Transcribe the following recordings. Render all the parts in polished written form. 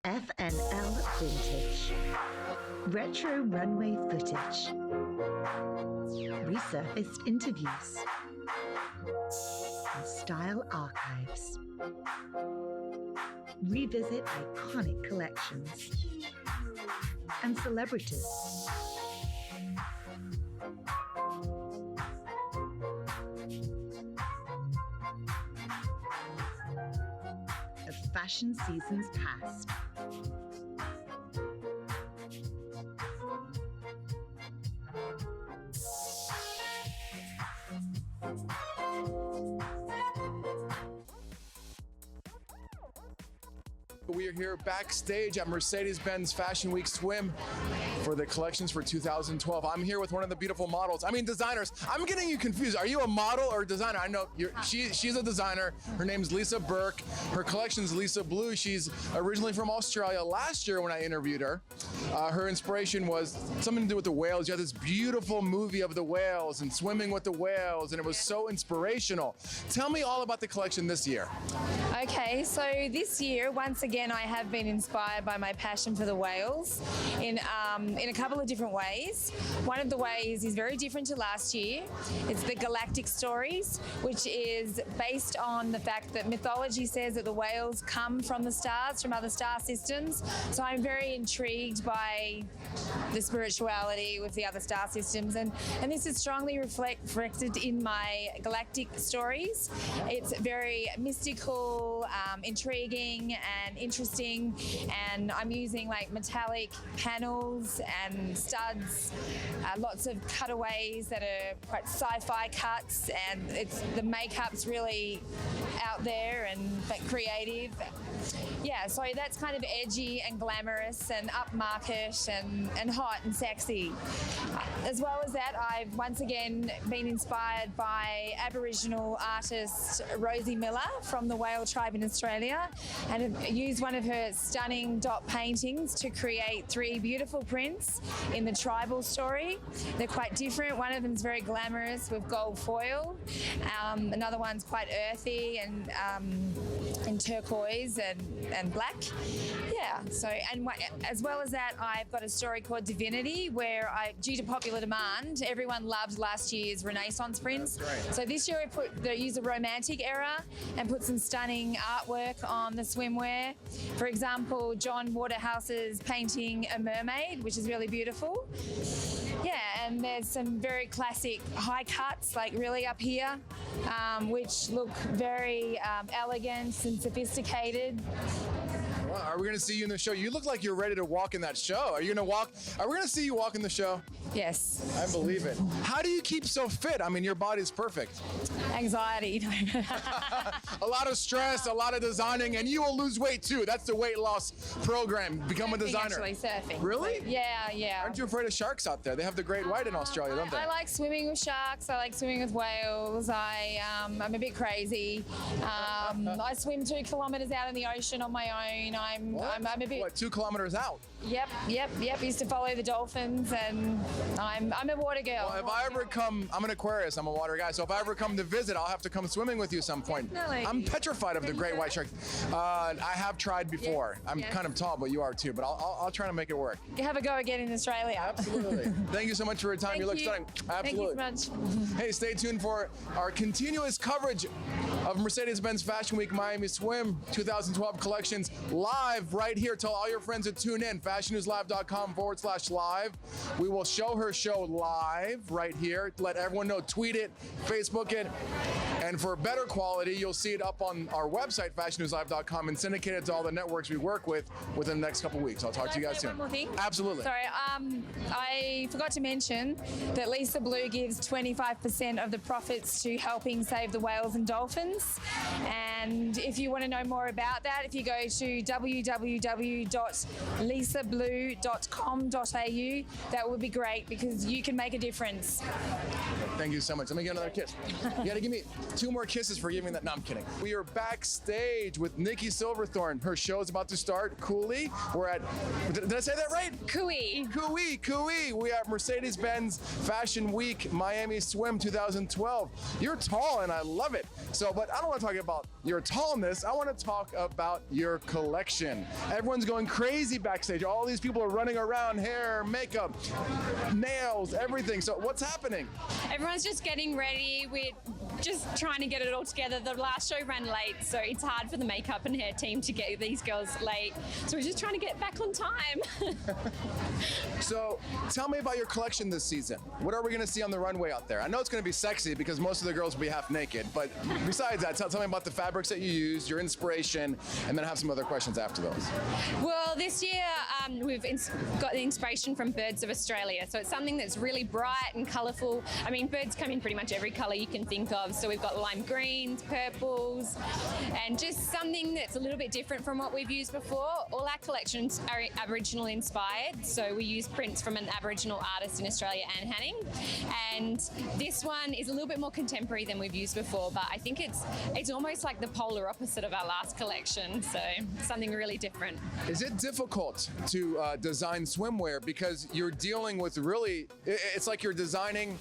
FNL Vintage. Retro runway footage. Resurfaced interviews. And style archives. Revisit iconic collections. And celebrities. Of fashion seasons past. We are here backstage at Mercedes-Benz Fashion Week Swim for the collections for 2012. I'm here with one of the beautiful models. I mean, designers. I'm getting you confused. Are you a model or a designer? I know she's a designer. Her name's Lisa Burke. Her collection's Lisa Blue. She's originally from Australia. Last year when I interviewed her, her inspiration was something to do with the whales. You had this beautiful movie of the whales and swimming with the whales, and it was so inspirational. Tell me all about the collection this year. Okay, so this year, once again, I have been inspired by my passion for the whales in a couple of different ways. One of the ways is very different to last year. It's the galactic stories, which is based on the fact that mythology says that the whales come from the stars, from other star systems. So I'm very intrigued by the spirituality with the other star systems, and this is strongly reflected in my galactic stories. It's very mystical, intriguing and interesting, and I'm using like metallic panels and studs, lots of cutaways that are quite sci-fi cuts, and the makeup's really out there and but creative. Yeah, so that's kind of edgy and glamorous and upmarket and hot and sexy. As well as that, I've once again been inspired by Aboriginal artist Rosie Miller from the Whale Tribe in Australia, and have used one of her stunning dot paintings to create 3 beautiful prints in the tribal story. They're quite different. One of them is very glamorous with gold foil. Another one's quite earthy and in turquoise and black. Yeah, so, and as well as that, I've got a story called Divinity, where due to popular demand, everyone loved last year's Renaissance prints. So this year I used the romantic era and put some stunning artwork on the swimwear. For example, John Waterhouse's painting A Mermaid, which is really beautiful. Yeah, and there's some very classic high cuts, like really up here, which look very elegant and sophisticated. Well, are we going to see you in the show? You look like you're ready to walk in that show. Are you going to walk? Are we going to see you walk in the show? Yes. I believe it. How do you keep so fit? I mean, your body's perfect. Anxiety. A lot of stress, a lot of designing, and you will lose weight too. That's the weight loss program. Become a designer. Actually, surfing. Really? Yeah. Aren't you afraid of sharks out there? They have the great white in Australia, don't they? I like swimming with sharks. I like swimming with whales. I'm a bit crazy. I swim 2 kilometers out in the ocean on my own. I'm a bit. What, 2 kilometers out? Yep. Used to follow the dolphins, and I'm a water girl. Well, if I ever come, I'm an Aquarius. I'm a water guy. So if I ever come to visit, I'll have to come swimming with you some point. Definitely. I'm petrified of the great white shark. I have tried before. Yes. I'm kind of tall, but you are too. But I'll try to make it work. You have a go again in Australia. Absolutely. Thank you so much for your time. You look stunning. Absolutely. Thank you so much. Hey, stay tuned for our continuous coverage of Mercedes-Benz Fashion Week Miami Swim 2012 collections live right here. Tell all your friends to tune in. FashionNewsLive.com/live. We will show her show live right here. Let everyone know. Tweet it, Facebook it. And for better quality, you'll see it up on our website, FashionNewsLive.com, and syndicate it to all the networks we work with within the next couple weeks. I'll talk to you guys soon. One more thing? Absolutely. Sorry, I forgot to mention that Lisa Blue gives 25% of the profits to helping save the whales and dolphins. And if you want to know more about that, if you go to www.lisablue.com.au, that would be great, because you can make a difference. Thank you so much. Let me get another kiss. You got to give me 2 more kisses for giving that. No, I'm kidding. We are backstage with Nikki Silverthorne. Her show is about to start. Cooley. We're at, did I say that right? Cooey. We are at Mercedes-Benz Fashion Week Miami Swim 2012. You're tall and I love it. So, but I don't want to talk about your your tallness, I want to talk about your collection. Everyone's going crazy backstage. All these people are running around, hair, makeup, nails, everything. So what's happening? Everyone's just getting ready. We're just trying to get it all together. The last show ran late, so it's hard for the makeup and hair team to get these girls late. So we're just trying to get back on time. So tell me about your collection this season. What are we going to see on the runway out there? I know it's going to be sexy because most of the girls will be half naked, but besides that, tell me about the fabrics that you use, your inspiration, and then I have some other questions after those. Well, this year we've got the inspiration from Birds of Australia. So it's something that's really bright and colourful. I mean, birds come in pretty much every colour you can think of. So we've got lime greens, purples, and just something that's a little bit different from what we've used before. All our collections are Aboriginal inspired. So we use prints from an Aboriginal artist in Australia, Anne Hanning. And this one is a little bit more contemporary than we've used before, but I think it's almost like the polar opposite of our last collection. So something really different. Is it difficult to design swimwear because you're dealing with really, it's like you're designing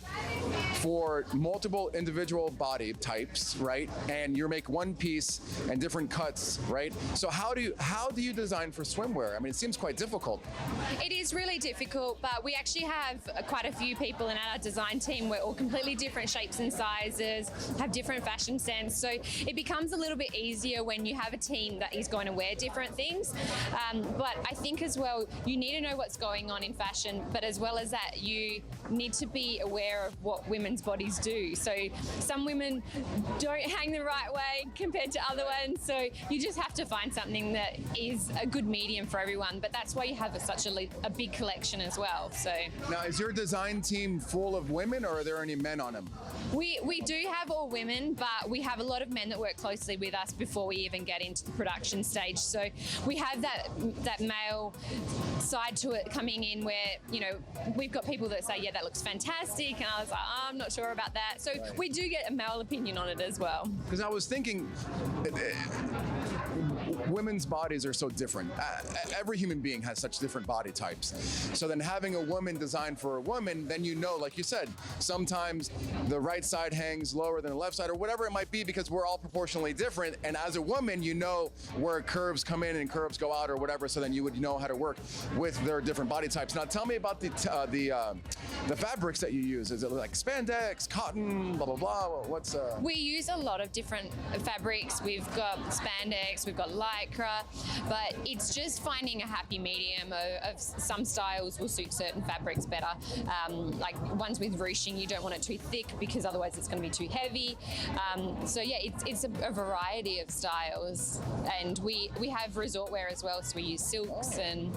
for multiple individual body types, right? And you make one piece and different cuts, right? So how do you design for swimwear? I mean, it seems quite difficult. It is really difficult, but we actually have quite a few people in our design team. We're all completely different shapes and sizes, have different fashion sense. So it becomes a little bit easier when you have a team that is going to wear different things. But I think as well, you need to know what's going on in fashion, but as well as that, you need to be aware of what women's bodies do. So some women don't hang the right way compared to other ones. So you just have to find something that is a good medium for everyone. But that's why you have such a big collection as well. So now, is your design team full of women, or are there any men on them? We do have all women, but we have a lot of men that work closely with us before we even get into the production stage. So we have that male side to it coming in where, you know, we've got people that say, yeah, that looks fantastic. And I was like, oh, I'm not sure about that. So we do get a male opinion on it as well. Because I was thinking, women's bodies are so different. Every human being has such different body types. So then having a woman designed for a woman, then you know, like you said, sometimes the right side hangs lower than the left side or whatever it might be because we're all proportionally different. And as a woman, you know where curves come in and curves go out or whatever. So then you would know how to work with their different body types. Now tell me about the fabrics that you use. Is it like spandex, cotton, blah, blah, blah? What's We use a lot of different fabrics. We've got spandex, we've got lycra, but it's just finding a happy medium of some styles will suit certain fabrics better. Like ones with ruching, you don't want it too thick because otherwise it's going to be too heavy. So yeah, it's a variety of styles, and we have resort wear as well. So we use silks and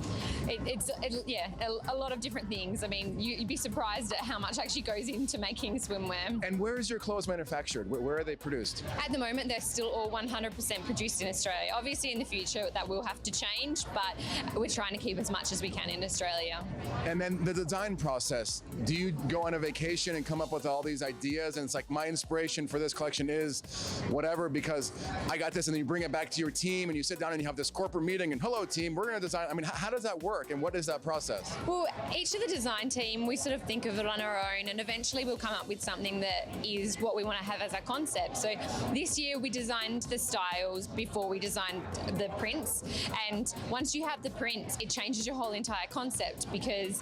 it's a lot of different things. I mean, you'd be surprised at how much actually goes into making swimwear. And where is your clothes manufactured? Where are they produced? At the moment, they're still all 100% produced in Australia. Obviously, in the future, that will have to change, but we're trying to keep as much as we can in Australia. And then the design process, do you go on a vacation and come up with all these ideas and it's like my inspiration for this collection is whatever because I got this, and then you bring it back to your team and you sit down and you have this corporate meeting and hello team, we're going to design. I mean, how does that work and what is that process? Well, each of the design team, we sort of think of it on our own, and eventually we'll come up with something that is what we want to have as our concept. So this year we designed the styles before we designed the prints, and once you have the prints, it changes your whole entire concept because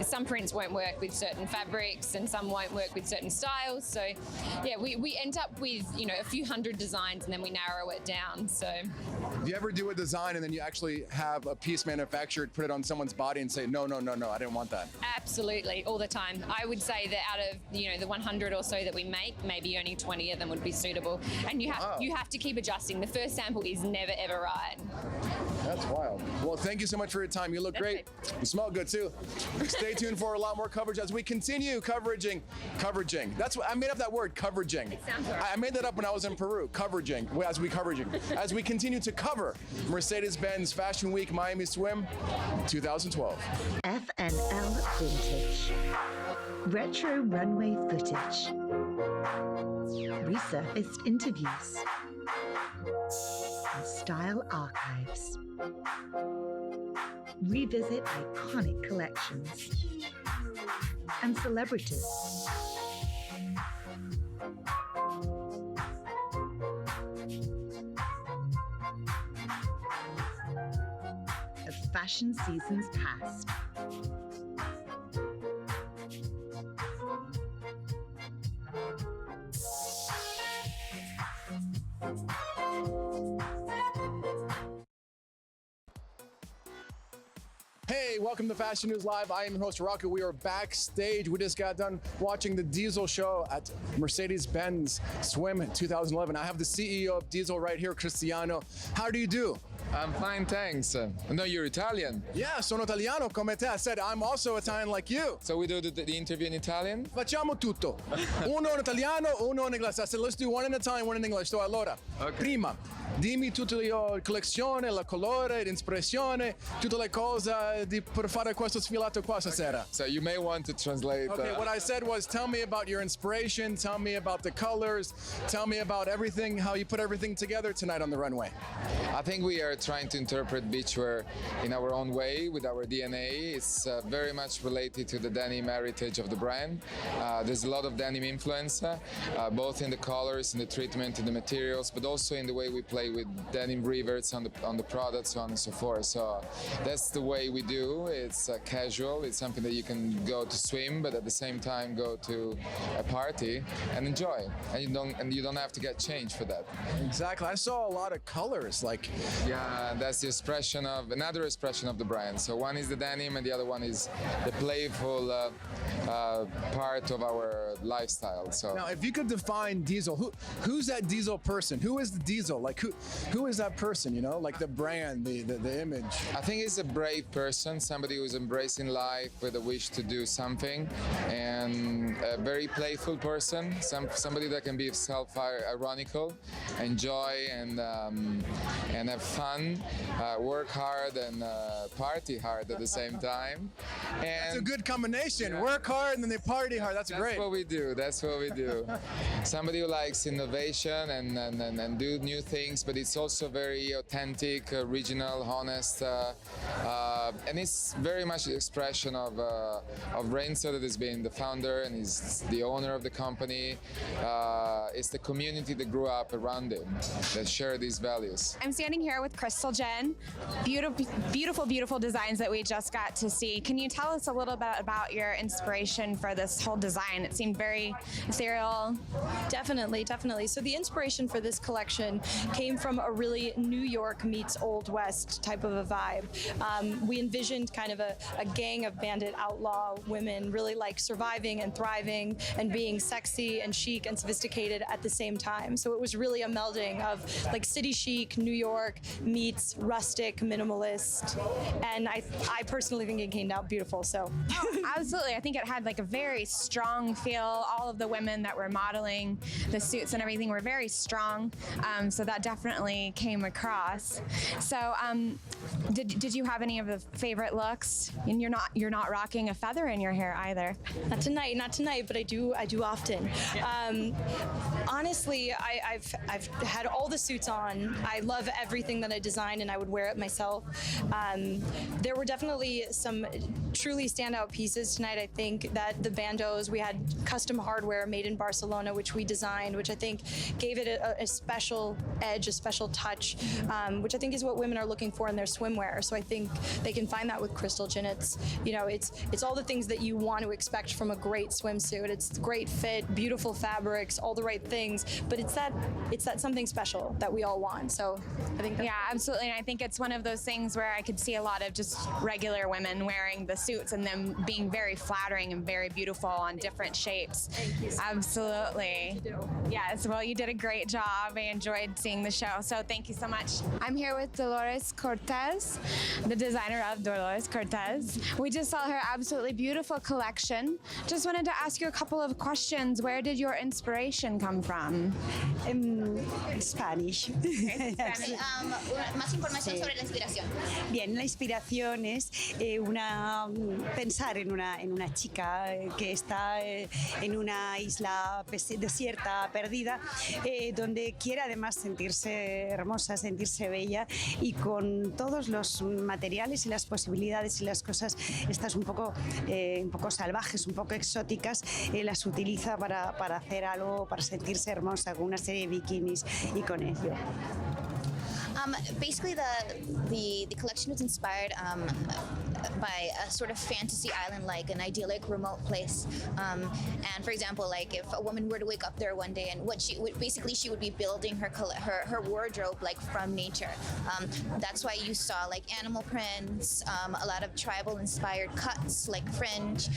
some prints won't work with certain fabrics and some won't work with certain styles. So yeah, we end up with, you know, a few hundred designs and then we narrow it down. So do you ever do a design and then you actually have a piece manufactured, put it on someone's body and say, no, I didn't want that? Absolutely, all the time. I would say that out of, you know, the 100 or so that we make, maybe only 20 of them would be suitable. And you have to keep adjusting. The first sample is never ever right. That's wild. Well, thank you so much for your time. You look great. You smell good too. Stay tuned for a lot more coverage as we continue coveraging. That's what I made up that word, coveraging. It sounds right. I made that up when I was in Peru. Coveraging. As we continue to cover Mercedes-Benz Fashion Week Miami Swim 2012. FNL Vintage. Retro runway footage. Resurfaced interviews. And style archives. Revisit iconic collections. And celebrities. fashion seasons past. Hey, welcome to Fashion News Live. I am your host, Rocco. We are backstage. We just got done watching the Diesel show at Mercedes-Benz Swim 2011. I have the CEO of Diesel right here, Cristiano. How do you do? I'm fine, thanks. No, you're Italian. Yeah, sono italiano come te. I said I'm also Italian like you. So we do the interview in Italian? Facciamo tutto. Uno in italiano, uno in inglese. I said let's do one in Italian, one in English. So allora, prima, dimmi tutta la collezione, la colore, l'espressione, tutte le cose per fare questo sfilato qua stasera. So you may want to translate. Okay, what I said was tell me about your inspiration, tell me about the colors, tell me about everything, how you put everything together tonight on the runway. I think we are trying to interpret beachwear in our own way with our DNA. It's very much related to the denim heritage of the brand. There's a lot of denim influence, both in the colors, in the treatment, in the materials, but also in the way we play with denim rivets on the product, so on and so forth. So that's the way we do. It's casual. It's something that you can go to swim, but at the same time go to a party and enjoy. And you don't have to get changed for that. Exactly. I saw a lot of colors. Like, yeah, that's the expression of another expression of the brand. So one is the denim, and the other one is the playful part of our lifestyle. So now, if you could define Diesel, who's that Diesel person? Who is the Diesel? Like, who is that person? You know, like the brand, the image. I think it's a brave person, somebody who's embracing life with a wish to do something, and a very playful person, somebody that can be self-ironical, enjoy and have fun, work hard and party hard at the same time. And that's a good combination. Yeah. Work hard and then they party hard. That's great. That's what we do. That's what we do. Somebody who likes innovation and do new things, but it's also very authentic, original, honest, and it's very much the expression of Renzo, that has been the founder and is the owner of the company. It's the community that grew up around him that share these values. I'm standing here with Crystal Jen. Beautiful, beautiful designs that we just got to see. Can you tell us a little bit about your inspiration for this whole design? It seemed very ethereal. Definitely. So the inspiration for this collection came from a really New York meets Old West type of a vibe. We envisioned kind of a gang of bandit outlaw women really like surviving and thriving and being sexy and chic and sophisticated at the same time. So it was really a melding of like city chic, New York meets rustic, minimalist. And I personally think it came out beautiful. So absolutely. I think it had like a very strong feel. All of the women that were modeling the suits and everything were very strong. So that definitely came across. So did you have any of the favorite looks? And you're not rocking a feather in your hair either. Not tonight, but I do often. Honestly, I've had all the suits on. I love everything that I design, and I would wear it myself. There were definitely some truly standout pieces tonight. I think that the bandos, we had custom hardware made in Barcelona, which we designed, which I think gave it a special edge, a special touch, which I think is what women are looking for in their swimwear. So I think they can find that with Crystal Jen. It's all the things that you want to expect from a great swimsuit. It's great fit, beautiful fabrics, all the right things, but it's that something special that we all want. So I think that's absolutely. And I think it's one of those things where I could see a lot of just regular women wearing the suits and them being very flattering and very beautiful on different shapes. Thank you. Absolutely. Yes, well, you did a great job. I enjoyed seeing the show, so thank you so much. I'm here with Dolores Cortez, the designer of Dolores Cortez. We just saw her absolutely beautiful collection. Just wanted to ask you a couple of questions. Where did your inspiration come from? Spanish. Más información sobre la inspiración. Bien, la inspiración es pensar en una chica que está en una isla desierta, perdida, donde quiere además sentirse hermosa, sentirse bella, y con todos los materiales y las posibilidades y las cosas estas un poco salvajes, un poco exóticas, las utiliza para hacer algo, para sentirse hermosa con una serie de bikinis y con ello. Basically, the collection was inspired by a sort of fantasy island, like an idyllic remote place. And for example, like if a woman were to wake up there one day, and what she would basically she would be building her wardrobe like from nature. That's why you saw like animal prints, a lot of tribal inspired cuts like fringe.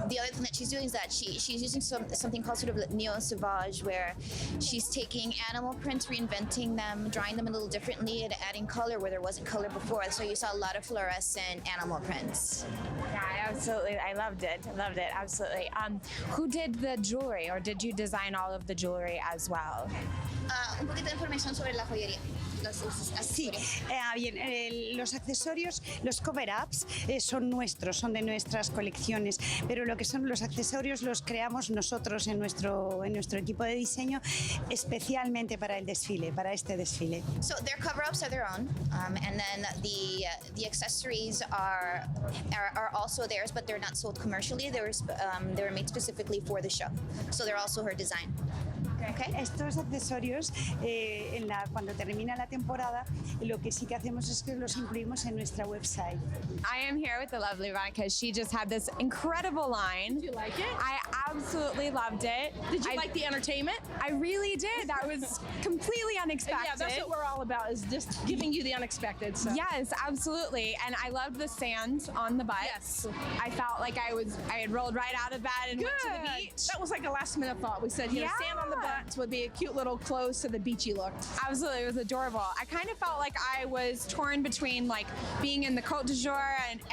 The other thing that she's doing is that she's using something called sort of neo sauvage, where she's taking animal prints, reinventing them, drawing them a little differently, and adding color where there wasn't color before. So you saw a lot of fluorescent animal prints. Yeah, absolutely. I loved it. Absolutely. Who did the jewelry, or did you design all of the jewelry as well? Un poquito de información sobre la joyería. Sí, bien, los accesorios, los cover-ups son nuestros, son de nuestras colecciones, pero lo que son los accesorios los creamos nosotros en nuestro equipo de diseño especialmente para el desfile, para este desfile. So their cover-ups are their own, and then the accessories are also theirs, but they're not sold commercially. They were made specifically for the show, so they're also her design. Okay. Estos accesorios, cuando termina la temporada, lo que sí que hacemos es que los incluimos en nuestra website. I am here with the lovely Veronica. She just had this incredible line. Did you like it? I absolutely loved it. Did you like the entertainment? I really did. That was completely unexpected. Yeah, that's what we're all about, is just giving you the unexpected. So. Yes, absolutely. And I loved the sand on the butt. Yes. I felt like I had rolled right out of bed and went to the beach. That was like a last minute thought. We said, sand on the butt would be a cute little close to the beachy look. Absolutely, it was adorable. I kind of felt like I was torn between like being in the Côte d'Azur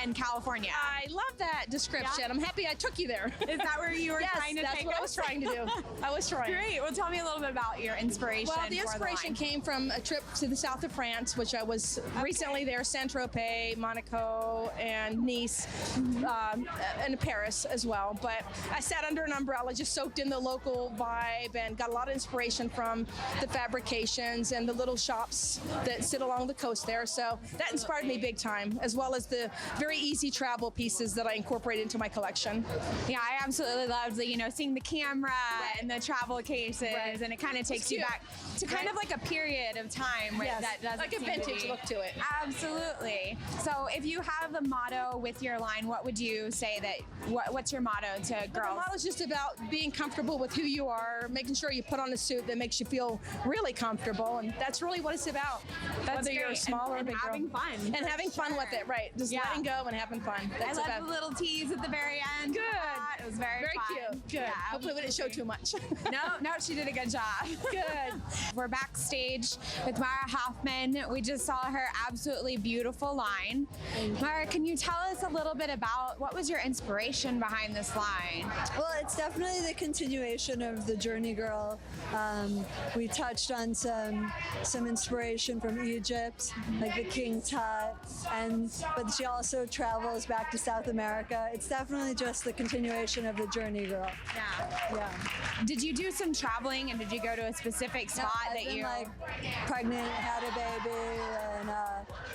and California. I love that description. Yeah. I'm happy I took you there. Is that where you were trying to take us? Yes, that's what I was trying to do. I was trying. Great. Well, tell me a little bit about your inspiration. Well, the inspiration came from a trip to the south of France, which I was recently there, Saint-Tropez, Monaco, and Nice, and Paris as well. But I sat under an umbrella, just soaked in the local vibe, and got a lot of inspiration from the fabrications and the little shops that sit along the coast there. So that inspired me big time, as well as the very easy travel pieces that I incorporate into my collection. Yeah, I absolutely loved seeing the camera and the travel cases, and it kind of takes you back to kind of like a period of time where that doesn't like a vintage look to it. Absolutely. So if you have the motto with your line, what would you say what's your motto to girls? The motto is just about being comfortable with who you are, making sure you put on a suit that makes you feel really comfortable, and that's really what it's about. That's whether great. you're small or a big having girl. fun. And having fun with it, right. Just letting go and having fun. That's I love the little tease at the very end. Good. It was very fun. Cute. Good. Yeah, hopefully we didn't show too much. No, she did a good job. Good. We're backstage with Mara Hoffman. We just saw her absolutely beautiful line. Mara, can you tell us a little bit about what was your inspiration behind this line? Well, it's definitely the continuation of the Journey Girl. We touched on some inspiration from Egypt, like the King's Hut, but she also travels back to South America. It's definitely just the continuation of the Journey Girl. Yeah. Did you do some traveling, and did you go to a specific spot I've been like pregnant, had a baby, and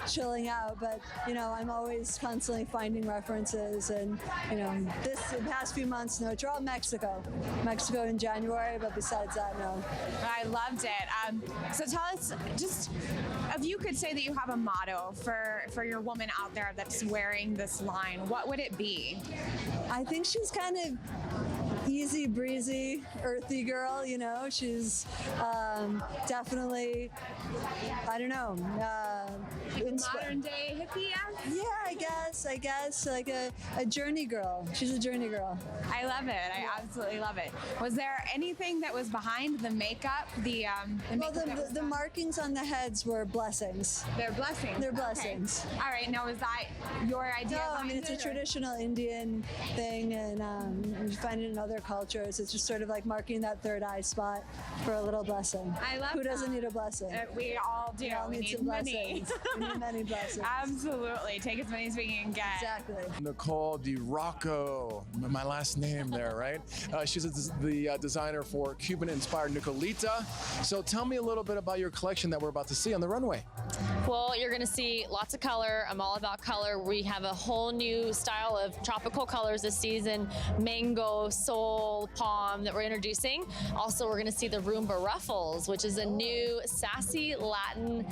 chilling out, but I'm always constantly finding references, and the past few months, no, it's all Mexico in January, but besides that, no. I loved it. So tell us, just if you could say that you have a motto for your woman out there that's wearing this line, what would it be? I think she's kind of easy breezy, earthy girl, she's definitely, I don't know, modern day hippie? Yeah, I guess like a journey girl. She's a journey girl. I love it. I absolutely love it. Was there anything that was behind the makeup? The markings on the heads were blessings. They're blessings. They're blessings. Okay. All right. Now, is that your idea? No, I mean it's a traditional Indian thing, and you find it in other cultures. It's just sort of like marking that third eye spot for a little blessing. I love Who doesn't need a blessing? We all do. We all need some many. blessings. We need many blessings. Absolutely. Take as many as we can get. Exactly. Nicole DiRocco, my last name there, right? She's the designer for Cuban-inspired Nicolita. So tell me a little bit about your collection that we're about to see on the runway. Well, you're going to see lots of color. I'm all about color. We have a whole new style of tropical colors this season: mango, soul, full palm that we're introducing. Also, we're going to see the Roomba Ruffles, which is a new sassy Latin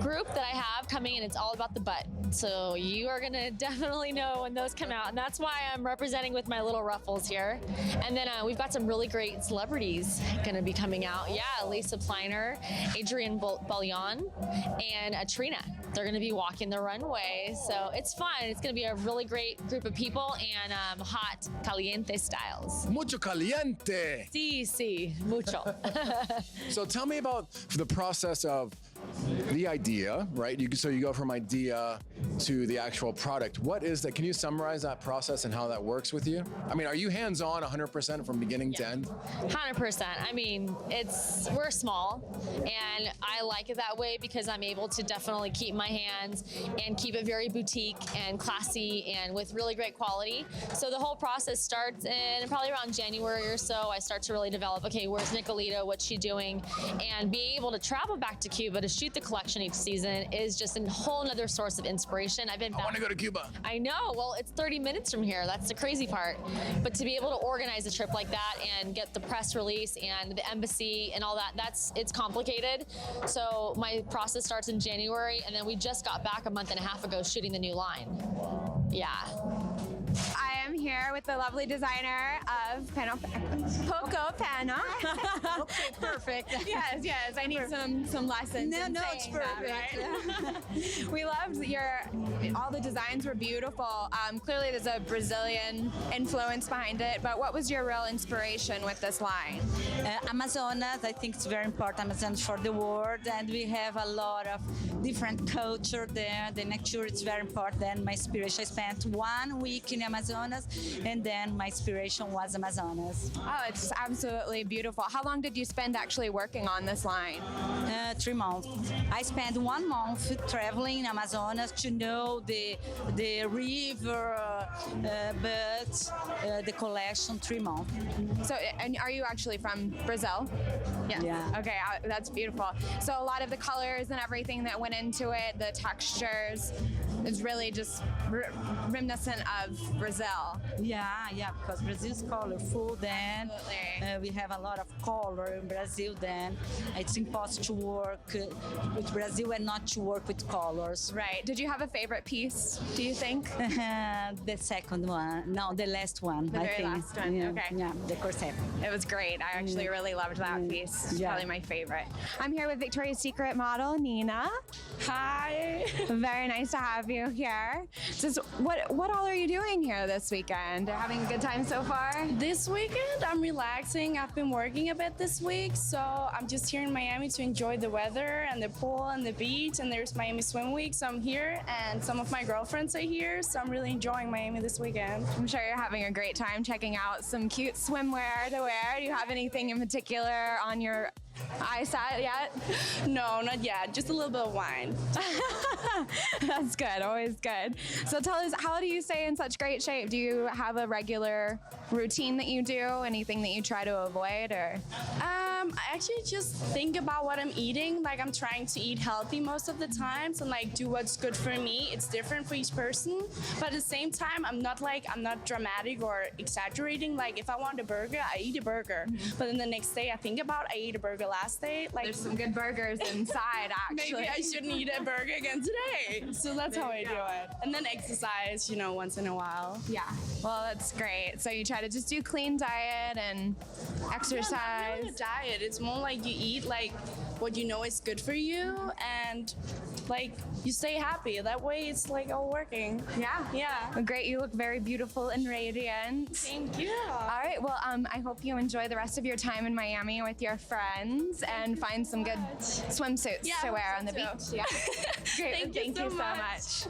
group that I have coming, and it's all about the butt. So you are going to definitely know when those come out, and that's why I'm representing with my little ruffles here. And then we've got some really great celebrities going to be coming out. Yeah, Lisa Pliner, Adrienne Bullion, and Trina. They're going to be walking the runway, so it's fun. It's going to be a really great group of people and hot, caliente styles. Mucho caliente. Sí, mucho. So tell me about the process of the idea, right? So you go from idea to the actual product. What is that? Can you summarize that process and how that works with you? I mean, are you hands-on 100% from beginning to end? 100%. I mean, we're small, and I like it that way because I'm able to definitely keep my hands and keep it very boutique and classy and with really great quality. So the whole process starts in probably around January or so. I start to really develop, okay, where's Nicolita? What's she doing? And being able to travel back to Cuba to shoot the collection each season is just a whole nother source of inspiration. I want to go to Cuba. I know. Well, it's 30 minutes from here. That's the crazy part. But to be able to organize a trip like that and get the press release and the embassy and all that, it's complicated. So my process starts in January, and then we just got back a month and a half ago shooting the new line. Yeah. I am here with the lovely designer of Poco Panna. Okay, perfect. Yes. I need some lessons. No, it's perfect. Right? We loved all the designs were beautiful. Clearly, there's a Brazilian influence behind it. But what was your real inspiration with this line? Amazonas, I think it's very important. Amazonas for the world, and we have a lot of different culture there. The nature is very important. And my inspiration, I spent 1 week in Amazonas, and then my inspiration was Amazonas. Oh, it's absolutely beautiful. How long did you spend actually working on this line? 3 months. I spent 1 month traveling in Amazonas to know the river, but the collection 3 months. So, and are you actually from Brazil? Yes. Yeah. Okay, that's beautiful. So a lot of the colors and everything that went into it, the textures, is really just reminiscent of Brazil. Yeah, because Brazil is colorful. Then we have a lot of color in Brazil. Then it's impossible to work with Brazil and not to work with colors. Right. Did you have a favorite piece, do you think? The second one. No, the last one. The very last one. Yeah, okay. Yeah, the corset. It was great. I actually really loved that piece. It's Yeah. probably my favorite. I'm here with Victoria's Secret model Nina. Hi. Very nice to have you here. Just what all are you doing here this weekend? Having a good time so far? This weekend, I'm relaxing. I've been working a bit this week, so I'm just here in Miami to enjoy the weather and the pool and the beach, and there's Miami Swim Week, so I'm here, and some of my girlfriends are here, so I'm really enjoying Miami this weekend. I'm sure you're having a great time checking out some cute swimwear to wear. Do you have anything in particular on your eyesight yet? No, not yet. Just a little bit of wine. That's good. Always good. So tell us, how do you stay in such great shape? Do you have a regular routine that you do? Anything that you try to avoid, or? I actually just think about what I'm eating. Like, I'm trying to eat healthy most of the times and like do what's good for me. It's different for each person, but at the same time, I'm not dramatic or exaggerating. Like, if I want a burger, I eat a burger. But then the next day, I think about I ate a burger last day. Like, There's some good burgers inside, actually. maybe I shouldn't eat a burger again today. So that's how I do it. And then exercise, once in a while. Yeah. Well, that's great. So you try to just do clean diet and exercise. Not really a diet. It's more like you eat like what you know is good for you, and like you stay happy. That way, it's like all working. Yeah. Well, great. You look very beautiful and radiant. Thank you. All right. Well, I hope you enjoy the rest of your time in Miami with your friends and find some good swimsuits to wear on the beach. Yeah. Great. Thank you so much.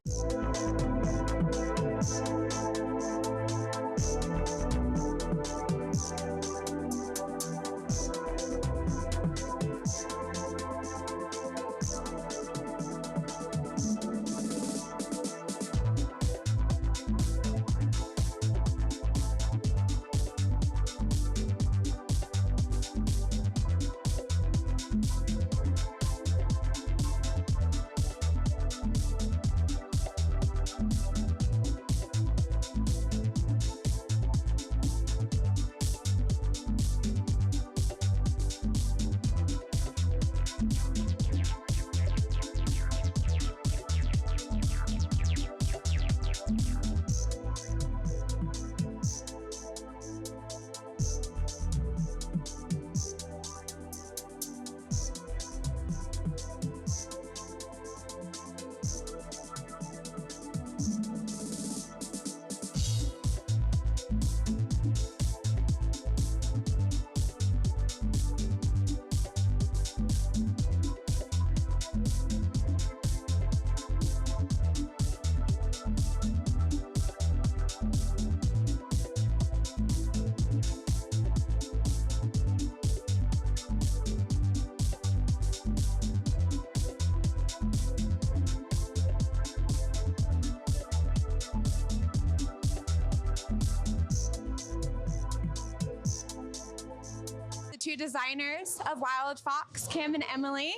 two designers of Wild Fox, Kim and Emily.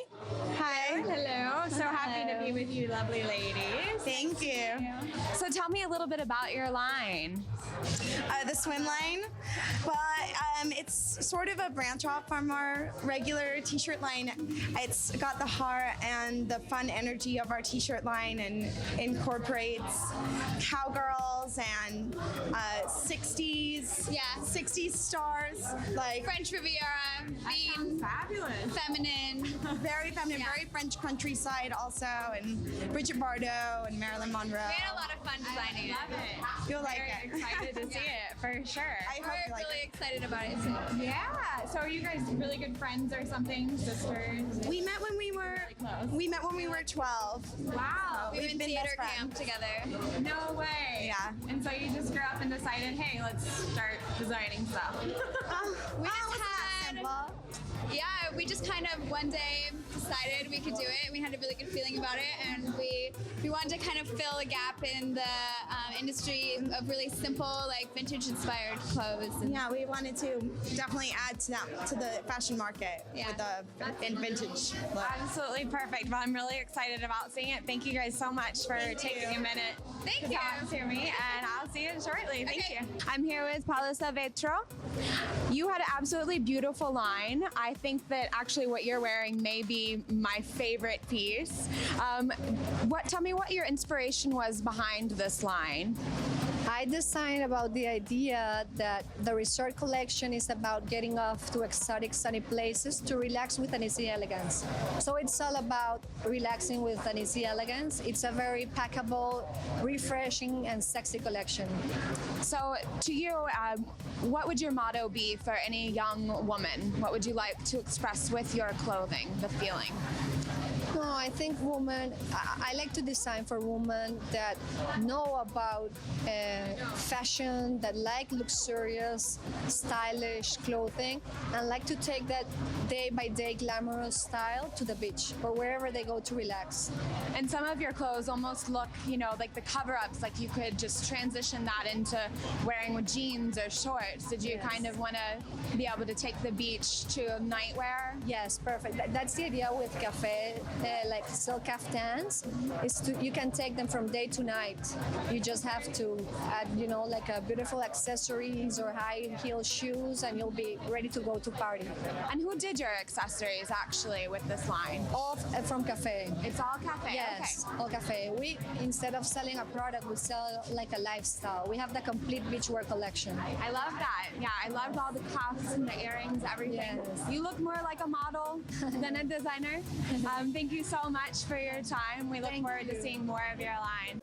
Hi. Hello. So happy to be with you, lovely ladies. Thank you. So tell me a little bit about your line. The swim line. Well, it's sort of a branch off from our regular t-shirt line. It's got the heart and the fun energy of our t-shirt line and incorporates cowgirls and 60s stars like French Riviera, being fabulous, feminine, very feminine, very French countryside also, and Bridget Bardot and Marilyn Monroe. We had a lot of fun designing it. Love it. You'll like Very it. excited to see it for sure. I hope We're you like really it. excited about it too. Yeah. So are you guys really good friends or something, sisters? We met when we were 12. Wow. We were We've in been theater best camp friends. together. No way. Yeah. And so you just grew up and decided, hey, let's start designing stuff. We just had, we just kind of one day decided we could do it. We had a really good feeling about it, and we wanted to kind of fill a gap in the industry of really simple, like vintage-inspired clothes. And Yeah, we wanted to definitely add to the fashion market with the vintage look. Absolutely perfect. Well, I'm really excited about seeing it. Thank you guys so much for taking a minute Thank to you. talk to me, and I'll see you shortly. Thank Okay. you. I'm here with Paula Saavedra. You had an absolutely beautiful line. I think that actually what you're wearing may be my favorite piece. Tell me what your inspiration was behind this line. I designed about the idea that the resort collection is about getting off to exotic sunny places to relax with an easy elegance. So it's all about relaxing with an easy elegance. It's a very packable, refreshing, and sexy collection. So to you, what would your motto be for any young woman? What would you like to express with your clothing, the feeling? No, I think I like to design for women that know about fashion, that like luxurious, stylish clothing, and like to take that day-by-day glamorous style to the beach or wherever they go to relax. And some of your clothes almost look, like the cover-ups, like you could just transition that into wearing with jeans or shorts. Did you kind of want to be able to take the beach to nightwear? Yes, perfect. That's the idea with cafe, like silk caftans, you can take them from day to night. You just have to add, like a beautiful accessories or high heel shoes, and you'll be ready to go to party. And who did your accessories actually with this line? All from cafe. It's all cafe. Yes, Okay. all cafe. We, instead of selling a product, we sell like a lifestyle. We have the complete beachwear collection. I love that. Yeah, I loved all the cuffs and the earrings, everything. Yes. You look more like a model than a designer. Thank you so much for your time. We look forward to seeing more of your line.